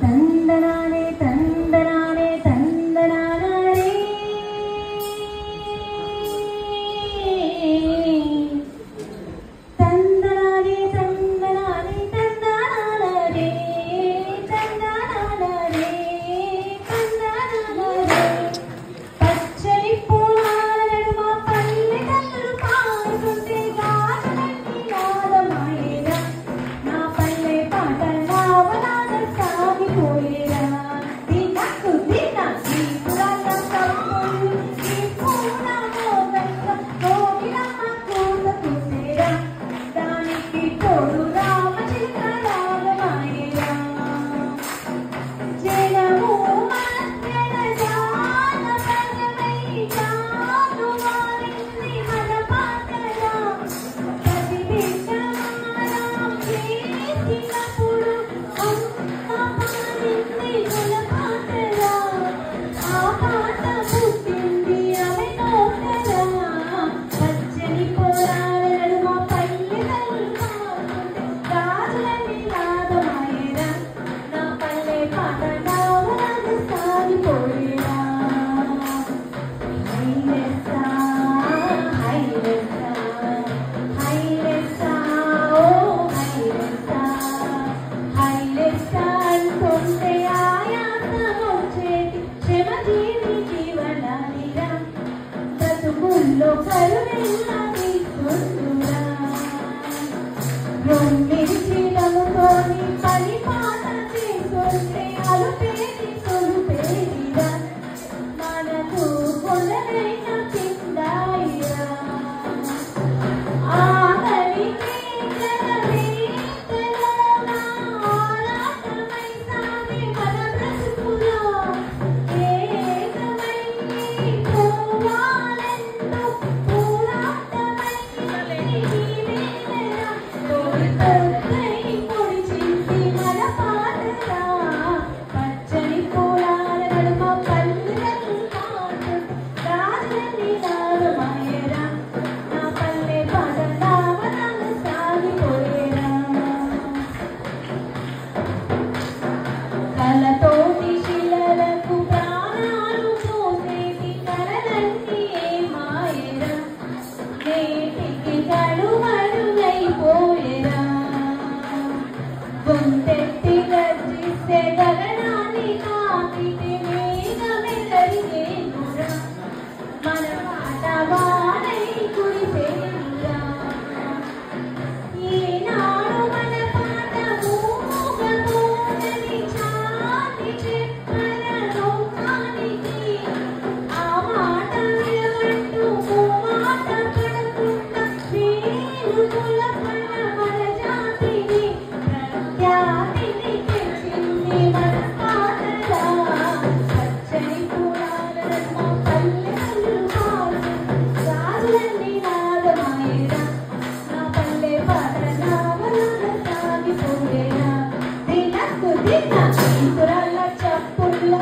తందనానే తందనానే తందనానే తందనానే తందనానే తందనానే తందనానే తందనానే పచ్చని పూలాల నడుమ పల్లె కన్నులు పాడుతుంటే గాజులన్నీ నాదమాయేరా నా పల్లె పాటలా వలాగ సాగిపోయేరా దినకు దిన ఈ పురాణ కప్పులు ఈ పూల మోగంగా గోగిరమ్మ కూత కూసేరా దానికి తోడు రామచిలక రాగమాయేరా జనము మధ్యన జాన పదమై జాను వారింది మన పాటరా ప్రతి విషమానం చేసినప్పుడు అమ్మ పాడింది మన పాటరా ఆ పాట పుట్టింది ఆమె నోటరా పచ్చని పొలాల నడుమ పల్లెటూరు పాడుతుంటే గాజులన్నీ నాదమాయేరా నా పల్లె పాట నావలాగ సాగిపోయేరా హైలెస్సా హైలెస్సా హైలెస్సా ఓ హైలెస్సా హైలెస్సా అంటుంటే ఆయాసం వచ్చేటి శ్రమ జీవి జీవనానిరా బ్రతుకుల్లో కరుణెల్లా తీసుకుంటురా రొమ్మిరిచిలముతోని పని పాట చేస్తుంటే అలుపేటి సొలుపేటిరా మనకు కొనలైన పిండాయిరా ఆకలి వేదనలోన ఆరాటమై సాగే మన బ్రతుకులో ఏకమై పోవాలెందు పోరాటమై నీవేనరా తోడి తొక్కై పొడిచింది మన పాటరా పచ్చని పొలాల నడుమ పల్లెటూరు పాడుతుంటే గాజులన్నీ నాదమాయేరా నా పల్లె పాట నావలాగ సాగిపోయేరా కలతోటి శిలలకు ప్రాణాలు పోసేటి కలలన్నీ ఏమాయేరా నేటికి కడుమరుగైపోయేరా గొంతెత్తి గర్జిస్తే గగనాన్ని తాకితే మేఘమే కరిగేనురా మన పాట వానై కురిసేనురా ఈనాడు మన పాట మూగమోగని చాటి చెప్పర లోకానికి ఆ మాట వినమంటూ మాట పడకుండా మీరు కొలపన మన జాతిని ప్రఖ్యాతిని తెచ్చింది మన పాటరా పచ్చని పూలాల నడుమ పల్లెటూరు పాడుతుంటే గాజులన్నీ నాదమాయేరా నా పల్లె పాట నావలాగ సాగిపోయేరా దినకు దిన ఈ పురాణ చప్పుళ్ళ